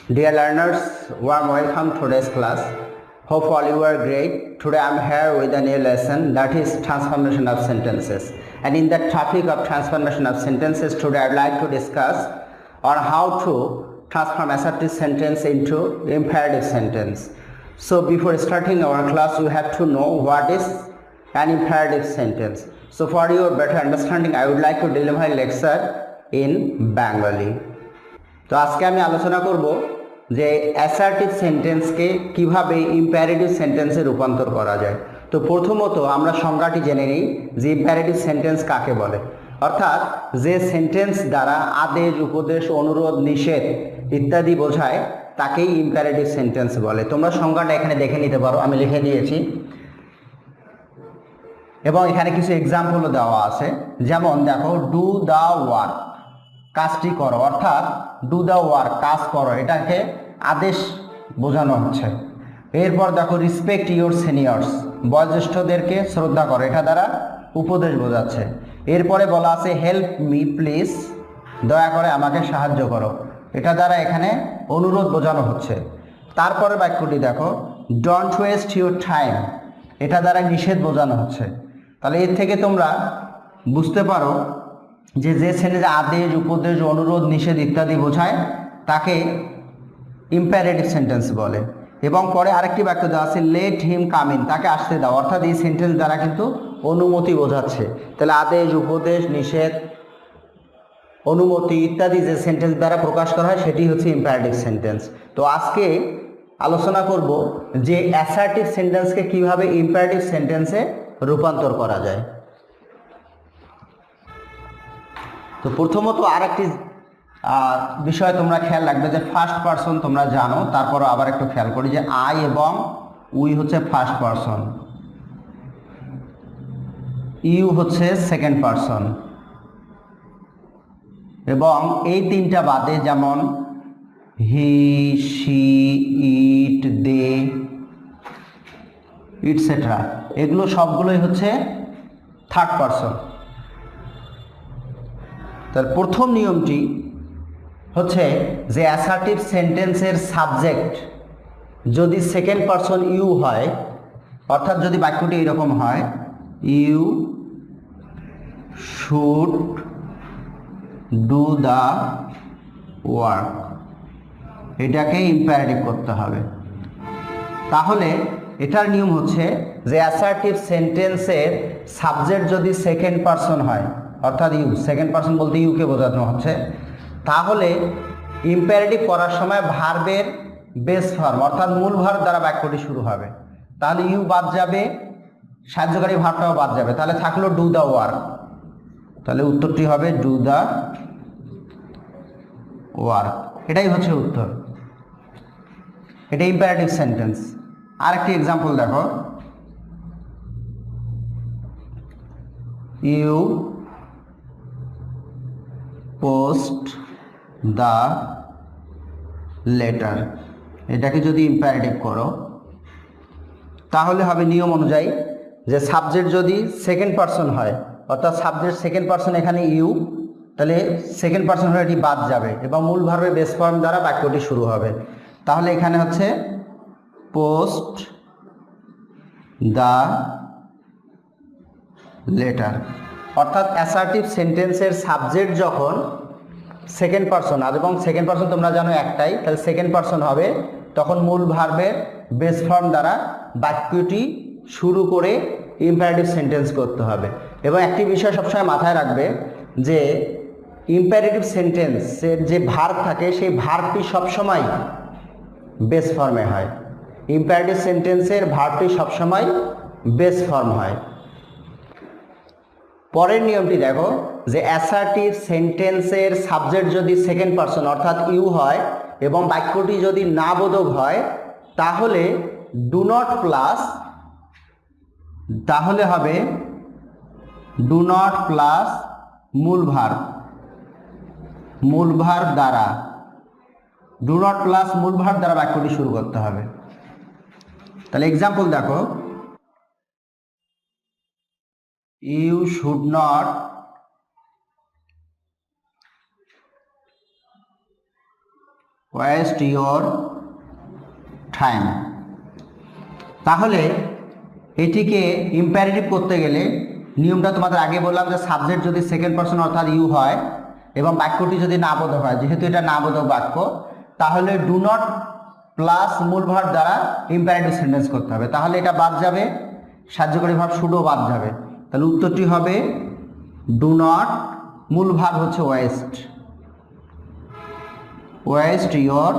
Dear learners, warm welcome to today's class. Hope all you are great. Today I am here with a new lesson, that is transformation of sentences. And in the topic of transformation of sentences, today I would like to discuss on how to transform assertive sentence into imperative sentence. So before starting our class, you have to know what is an imperative sentence. So for your better understanding, I would like to deliver a lecture in Bengali. তো আজকে আমি আলোচনা করব যে assertive সেন্টেন্সকে কিভাবে imperative সেন্টেন্সে রূপান্তর করা যায়। তো প্রথমত আমরা সংজ্ঞাটি জেনে নিই যে ইম্পারেটিভ সেন্টেন্স কাকে বলে, অর্থাৎ যে সেন্টেন্স দ্বারা আদেশ, উপদেশ, অনুরোধ, নিষেধ ইত্যাদি বোঝায় তাকেই ইম্পারেটিভ সেন্টেন্স বলে। তোমরা সংজ্ঞাটা এখানে দেখে নিতে পারো, আমি লিখে দিয়েছি এবং এখানে কিছু এক্সাম্পলও দেওয়া আছে। যেমন দেখো, ডু দ্য ওয়ার্ক, কাজটি করো, অর্থাৎ ডু দ্য ওয়ার্ক, কাজ করো, এটাকে আদেশ বোঝানো হচ্ছে। এরপর দেখো, রেসপেক্ট ইউর সিনিয়র্স, বয়োজ্যেষ্ঠদেরকে শ্রদ্ধা করো, এটা দ্বারা উপদেশ বোঝাচ্ছে। এরপরে বলা আছে হেল্প মি প্লিজ, দয়া করে আমাকে সাহায্য করো, এটা দ্বারা এখানে অনুরোধ বোঝানো হচ্ছে। তারপরে বাক্যটি দেখো, ডোন্ট ওয়েস্ট ইউর টাইম, এটা দ্বারা নিষেধ বোঝানো হচ্ছে। তাহলে এর থেকে তোমরা বুঝতে পারো যে সেন্টেন্সে আদেশ, উপদেশ, অনুরোধ, নিষেধ ইত্যাদি বোঝায় তাকে ইম্পারেটিভ সেন্টেন্স বলে। এবং পরে আরেকটি বাক্য দেওয়া আছে, লেট হিম কাম ইন, তাকে আসতে দাও, অর্থাৎ এই সেন্টেন্স দ্বারা কিন্তু অনুমতি বোঝাচ্ছে। তাহলে আদেশ, উপদেশ, নিষেধ, অনুমতি ইত্যাদি যে সেন্টেন্স দ্বারা প্রকাশ করা হয় সেটি হচ্ছে ইম্পারেটিভ সেন্টেন্স। তো আজকে আলোচনা করব যে অ্যাসার্টিভ সেন্টেন্সকে কিভাবে ইম্পারেটিভ সেন্টেন্সে রূপান্তর করা যায়। তো প্রথমত আরেকটি বিষয় তোমরা খেয়াল রাখবে যে ফার্স্ট পারসন তোমরা জানো, তারপরও আবার একটু খেয়াল করি যে আই এবং উই হচ্ছে ফার্স্ট পারসন, ইউ হচ্ছে সেকেন্ড পারসন, এবং এই তিনটা বাদে যেমন হি, শি, ইট, দে ইটসেট্রা, এগুলো সবগুলোই হচ্ছে থার্ড পারসন। তার প্রথম নিয়মটি হচ্ছে যে অ্যাসার্টিভ সেন্টেন্সের সাবজেক্ট যদি সেকেন্ড পারসন ইউ হয়, অর্থাৎ যদি বাক্যটি এরকম হয়, you should do the work, এটাকে ইম্পারেটিভ করতে হবে। তাহলে এটার নিয়ম হচ্ছে যে অ্যাসার্টিভ সেন্টেন্সের সাবজেক্ট যদি সেকেন্ড পারসন হয়, অর্থাৎ ইউ, সেকেন্ড পারসন বলতে ইউকে বোঝানো হচ্ছে, তাহলে ইম্পারেটিভ করার সময় ভার্বের বেস ফর্ম অর্থাৎ মূল ভার্ব দ্বারা বাক্যটি শুরু হবে। তাহলে ইউ বাদ যাবে, সাহায্যকারী ভার্বটাও বাদ যাবে, তাহলে থাকলো ডু দ্য ওয়ার্ক। তাহলে উত্তরটি হবে ডু দ্য ওয়ার্ক, এটাই হচ্ছে উত্তর। এটা ইম্পারেটিভ সেন্টেন্স। আরেকটি এক্সাম্পল দেখো, ইউ পোস্ট দ্য লেটার, এটাকে যদি ইম্পারেটিভ করো তাহলে হবে নিয়ম অনুযায়ী যে সাবজেক্ট যদি সেকেন্ড পারসন হয়, অর্থাৎ সাবজেক্ট সেকেন্ড পারসন এখানে ইউ, তাহলে সেকেন্ড পারসন হলে এটি বাদ যাবে এবং মূল ভার্বের বেস ফর্ম দ্বারা বাক্যটি শুরু হবে। তাহলে এখানে হচ্ছে পোস্ট দ্য লেটার, অর্থাৎ অ্যাসার্টিভ সেন্টেন্সের সাবজেক্ট যখন সেকেন্ড পারসন, আর এবং সেকেন্ড পারসন তোমরা জানো একটাই, তাহলে সেকেন্ড পারসন হবে, তখন মূল ভার্বের বেস ফর্ম দ্বারা বাক্যটি শুরু করে ইম্পারেটিভ সেন্টেন্স করতে হবে। এবং একটি বিষয় সবসময় মাথায় রাখবে যে ইম্পারেটিভ সেন্টেন্সের যে ভার্ব থাকে সেই ভার্বটি সবসময় বেস ফর্মে হয়। ইম্পারেটিভ সেন্টেন্সের ভার্বটি সবসময় বেস ফর্ম হয়। পরের নিয়মটি দেখো, যে অ্যাসার্টিভ সেন্টেন্সের সাবজেক্ট যদি সেকেন্ড পারসন অর্থাৎ ইউ হয় এবং বাক্যটি যদি না বোধক হয়, তাহলে ডু নট প্লাস, তাহলে হবে ডু নট প্লাস মূল ভার্ব দ্বারা, ডু নট প্লাস মূল ভার্ব দ্বারা বাক্যটি শুরু করতে হবে। তাহলে এক্সাম্পল দেখো, you should not waste your time. তাহলে এটিকে ইম্পারেটিভ করতে গেলে নিয়মটা তোমাদের আগে বললাম যে সাবজেক্ট যদি সেকেন্ড পারসন অর্থাৎ ইউ হয় এবং বাক্যটি যদি নাবোধক হয়, যেহেতু এটা নাবোধক বাক্য, তাহলে ডু নট প্লাস মূল ভার্ব দ্বারা ইম্পারেটিভ সেন্টেন্স করতে হবে। তাহলে এটা বাদ যাবে, সাহায্যকারী ভার্ব শুডও বাদ যাবে। তাহলে উত্তরটি হবে ডু নট, মূল ভার্ব হচ্ছে ওয়েস্ট ইওর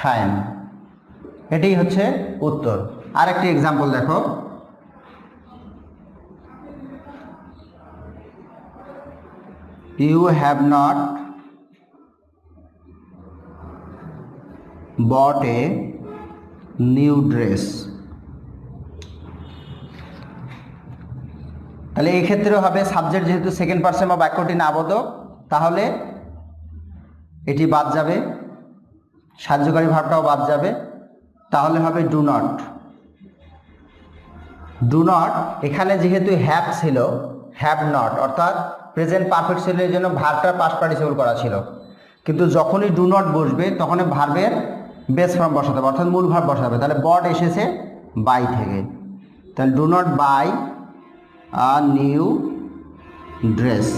টাইম। এটাই হচ্ছে উত্তর। আরেকটি এক্সাম্পল দেখো, you have not bought a new dress। তাহলে এই ক্ষেত্রেও হবে সাবজেক্ট যেহেতু সেকেন্ড পারসন বা বাক্যটি নাবোধক, তাহলে এটি বাদ যাবে, সাহায্যকারী ভার্বটাও বাদ যাবে। তাহলে হবে ডু নট। এখানে যেহেতু হ্যাভ ছিল, হ্যাভ নট অর্থাৎ প্রেজেন্ট পারফেক্ট ছিল, এই জন্য ভার্বটা পাস্ট পার্টিসিপল করা ছিল। কিন্তু যখনই ডু নট বসবে তখনই ভার্বের বেস ফর্ম বসাতে হবে, অর্থাৎ মূল ভার্ব বসাতে হবে। তাহলে বট এসেছে বাই থেকে, তাহলে do not buy a new dress.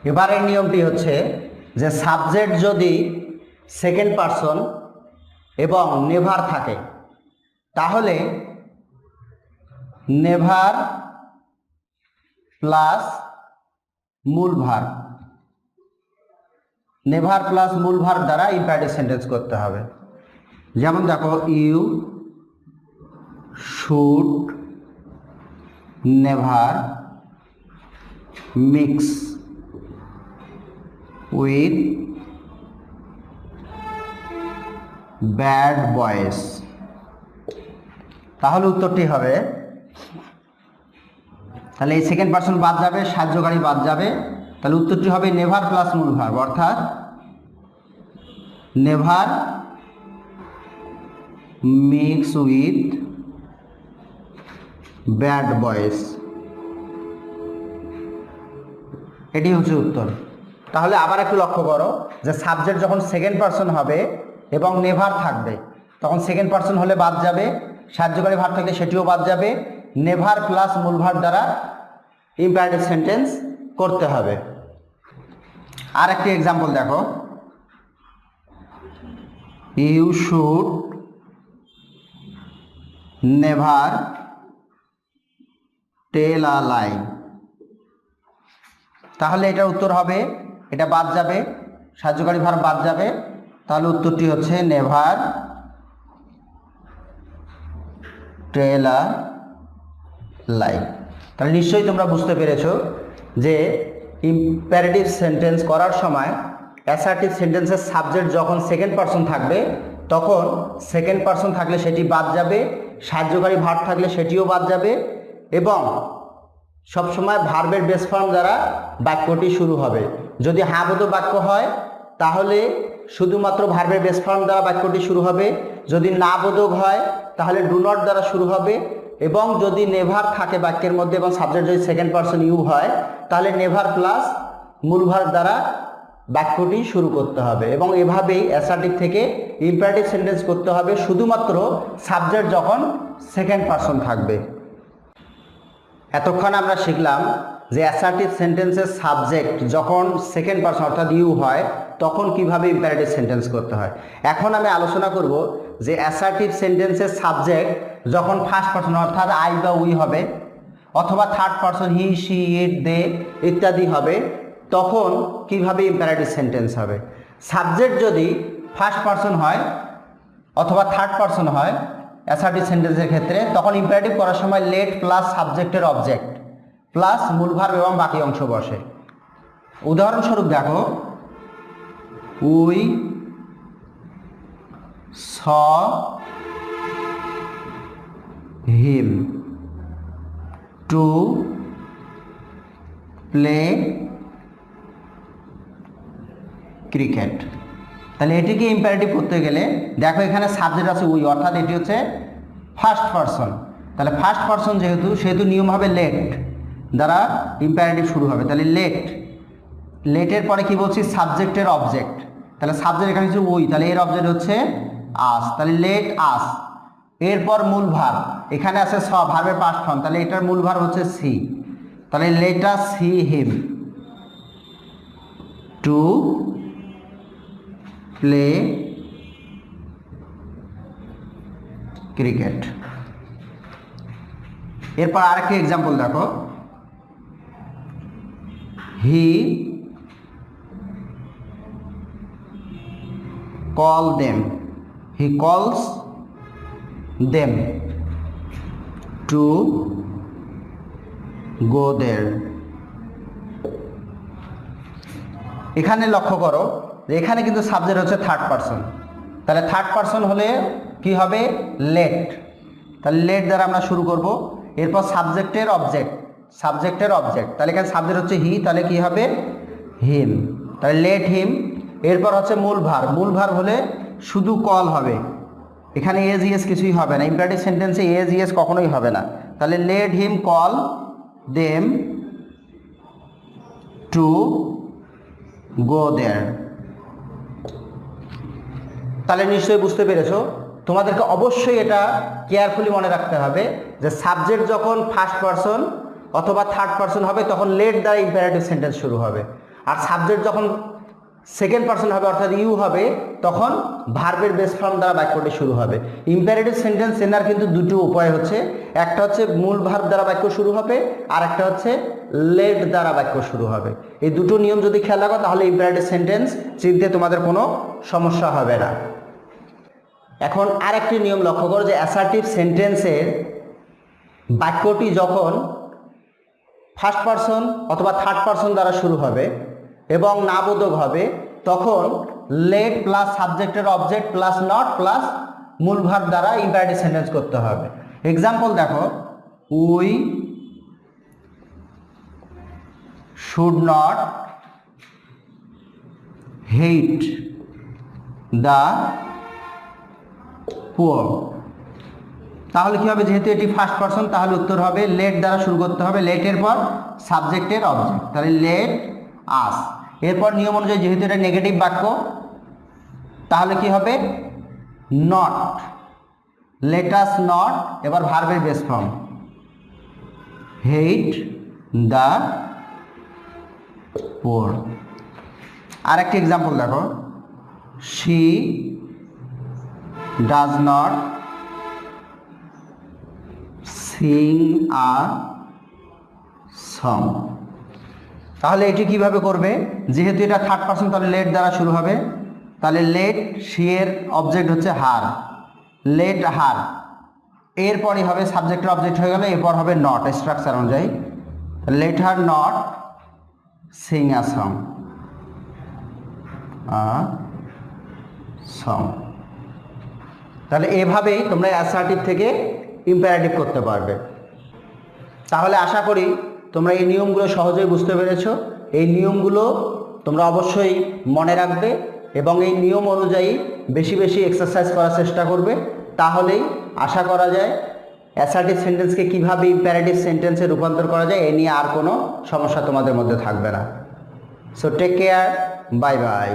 এবারের নিয়মটি হচ্ছে যে সাবজেক্ট যদি সেকেন্ড পারসন এবং নেভার থাকে, তাহলে নেভার প্লাস মূল ভার্ব, নেভার প্লাস মূল ভার্ব দ্বারা ইম্পারেটিভ সেন্টেন্স করতে হবে। যেমন দেখো, you should never mix with bad boys. তাহলে উত্তরটি হবে, তাহলে এই সেকেন্ড পারসন বাদ যাবে, সাহায্যকারী বাদ যাবে। তাহলে উত্তরটি হবে নেভার প্লাস মূল ভার্ব, অর্থাৎ never mix with bad boys. এটি হচ্ছে উত্তর। তাহলে আবার একটু লক্ষ্য করো যে সাবজেক্ট যখন সেকেন্ড পারসন হবে এবং নেভার থাকবে, তখন সেকেন্ড পারসন হলে বাদ যাবে, সাহায্যকারী ভার্ব থাকলে সেটিও বাদ যাবে, নেভার প্লাস মূল ভার্ব দ্বারা ইম্পারেটিভ সেন্টেন্স করতে হবে। আর একটি এক্সাম্পল দেখো, ইউ শুড নেভার টেল আ লাই। তাহলে এটার উত্তর হবে, এটা বাদ যাবে, সাহায্যকারী ভার্ব বাদ যাবে। তাহলে উত্তরটি হচ্ছে নেভার টেল আ লাই। তাহলে নিশ্চয়ই তোমরা বুঝতে পেরেছো যে ইম্পারেটিভ সেন্টেন্স করার সময় অ্যাসার্টিভ সেন্টেন্সের সাবজেক্ট যখন সেকেন্ড পারসন থাকবে, তখন সেকেন্ড পারসন থাকলে সেটি বাদ যাবে, সাহায্যকারী ভার্ব থাকলে সেটিও বাদ যাবে, এবং সবসময় ভার্বের বেস ফর্ম দ্বারা বাক্যটি শুরু হবে। যদি হ্যাঁবোধক বাক্য হয় তাহলে শুধুমাত্র ভার্বের বেস ফর্ম দ্বারা বাক্যটি শুরু হবে, যদি না বোধক হয় তাহলে ডু নট দ্বারা শুরু হবে, এবং যদি নেভার থাকে বাক্যের মধ্যে এবং সাবজেক্ট যদি সেকেন্ড পারসন ইউ হয় তাহলে নেভার প্লাস মূল ভার্ব দ্বারা বাক্যটি শুরু করতে হবে। এবং এভাবেই অ্যাসার্টিভ থেকে ইম্পারেটিভ সেন্টেন্স করতে হবে শুধুমাত্র সাবজেক্ট যখন সেকেন্ড পারসন থাকবে। এতক্ষণ আমরা শিখলাম যে অ্যাসার্টিভ সেন্টেন্সের সাবজেক্ট যখন সেকেন্ড পারসন অর্থাৎ ইউ হয় তখন কিভাবে ইম্পারেটিভ সেন্টেন্স করতে হয়। এখন আমি আলোচনা করব যে অ্যাসার্টিভ সেন্টেন্সের সাবজেক্ট যখন ফার্স্ট পারসন অর্থাৎ আই বা উই হবে, অথবা থার্ড পারসন হি, শি, ইট, দে ইত্যাদি হবে, তখন কিভাবে ইম্পারেটিভ সেন্টেন্স হবে। সাবজেক্ট যদি ফার্স্ট পারসন হয় অথবা থার্ড পারসন হয় অ্যাসার্টিভ সেন্টেন্সের ক্ষেত্রে, তখন ইম্পারেটিভ করার সময় লেট প্লাস সাবজেক্টের অবজেক্ট প্লাস মূল ভার্ব এবং বাকি অংশ বসে। উদাহরণস্বরূপ দেখো, we saw him to play cricket. তাহলে এটিকে ইম্পারেটিভ করতে গেলে দেখো এখানে সাবজেক্ট আছে উই, অর্থাৎ এটি হচ্ছে ফার্স্ট পারসন। তাহলে ফার্স্ট পারসন যেহেতু নিয়ম হবে লেট, দ্বারা ইম্পারেটিভ শুরু হবে। তাহলে লেট, লেটের পরে কি বলছি, সাবজেক্টের অবজেক্ট। তাহলে সাবজেক্ট এখানে হচ্ছে ওই, তাহলে এর অবজেক্ট হচ্ছে আস, তাহলে লেট আস। এরপর মূল ভার্ব, এখানে আছে স, ভার্বের পাস্ট ফর্ম, তাহলে এটার মূল ভার্ব হচ্ছে সি, তাহলে let us see him to play cricket. এরপর আরেকটি এক্সাম্পল দেখো, হি কল দেম, হি কলস দেম টু গো দেয়ার। এখানে লক্ষ্য করো যে এখানে কিন্তু সাবজেক্ট হচ্ছে থার্ড পারসন, তাহলে থার্ড পারসন হলে কি হবে, লেট, তাহলে লেট দ্বারা আমরা শুরু করব। এরপর সাবজেক্টের অবজেক্ট, সাবজেক্টের অবজেক্ট, তাহলে এখানে সাবজেক্ট হচ্ছে হি, তাহলে কি হবে হিম, তাহলে লেট হিম। এরপর হচ্ছে মূল ভার্ব, মূল ভার্ব হলে শুধু কল হবে, এখানে এজ ইয়েস কিছুই হবে না, ইম্পারেটিভ সেন্টেন্সে এজ ইয়েস কখনোই হবে না, তাহলে let him call them to go there. তাহলে নিশ্চয়ই বুঝতে পেরেছো, তোমাদেরকে অবশ্যই এটা কেয়ারফুলি মনে রাখতে হবে যে সাবজেক্ট যখন ফার্স্ট পারসন অথবা থার্ড পারসন হবে তখন লেট দ্বারা ইম্পারেটিভ সেন্টেন্স শুরু হবে, আর সাবজেক্ট যখন সেকেন্ড পারসন হবে অর্থাৎ ইউ হবে তখন ভার্বের বেস ফর্ম দ্বারা বাক্যটি শুরু হবে। ইম্পারেটিভ সেন্টেন্স চেনার কিন্তু দুটো উপায় হচ্ছে, একটা হচ্ছে মূল ভার্ব দ্বারা বাক্য শুরু হবে, আর একটা হচ্ছে লেট দ্বারা বাক্য শুরু হবে। এই দুটো নিয়ম যদি খেয়াল রাখো তাহলে ইম্পারেটিভ সেন্টেন্স চিনতে তোমাদের কোনো সমস্যা হবে না। এখন আরেকটি নিয়ম লক্ষ্য করো যে অ্যাসার্টিভ সেন্টেন্সের বাক্যটি যখন ফার্স্ট পারসন অথবা থার্ড পারসন দ্বারা শুরু হবে এবং নাবোধক হবে তখন লেট প্লাস সাবজেক্টের অবজেক্ট প্লাস নট প্লাস মূল ভার্ব দ্বারা ইম্পারেটিভ সেন্টেন্স করতে হবে। এক্সাম্পল দেখো, we should not hate the poor. তাহলে কি হবে, যেহেতু এটি ফার্স্ট পারসন তাহলে উত্তর হবে লেট দ্বারা শুরু করতে হবে, লেটের পর সাবজেক্টের অবজেক্ট, তাহলে লেট আস। এরপর নিয়ম অনুযায়ী যেহেতু এটা নেগেটিভ বাক্য তাহলে কি হবে, নট, লেট আস নট, এবার ভার্বের base form hate the poor. আর একটি এক্সাম্পল দেখো, she does not sing a song. তাহলে এটি কিভাবে করবে, যেহেতু এটা থার্ড পারসন তাহলে লেট দ্বারা শুরু হবে, তাহলে লেট শি এর অবজেক্ট হচ্ছে হার, লেট হার, এরপরই হবে সাবজেক্টের অবজেক্ট হয়ে গেল, এরপর হবে নট স্ট্রাকচার অনুযায়ী, let her not sing a song, song. তাহলে এভাবেই তোমরা অ্যাসার্টিভ থেকে ইম্পারেটিভ করতে পারবে। তাহলে আশা করি তোমরা এই নিয়মগুলো সহজেই বুঝতে পেরেছো। এই নিয়মগুলো তোমরা অবশ্যই মনে রাখবে এবং এই নিয়ম অনুযায়ী বেশি বেশি এক্সারসাইজ করার চেষ্টা করবে, তাহলেই আশা করা যায় অ্যাসার্টিভ সেন্টেন্সকে কীভাবে ইম্পারেটিভ সেন্টেন্সে রূপান্তর করা যায় এ নিয়ে আর কোনো সমস্যা তোমাদের মধ্যে থাকবে না। So take care, bye by.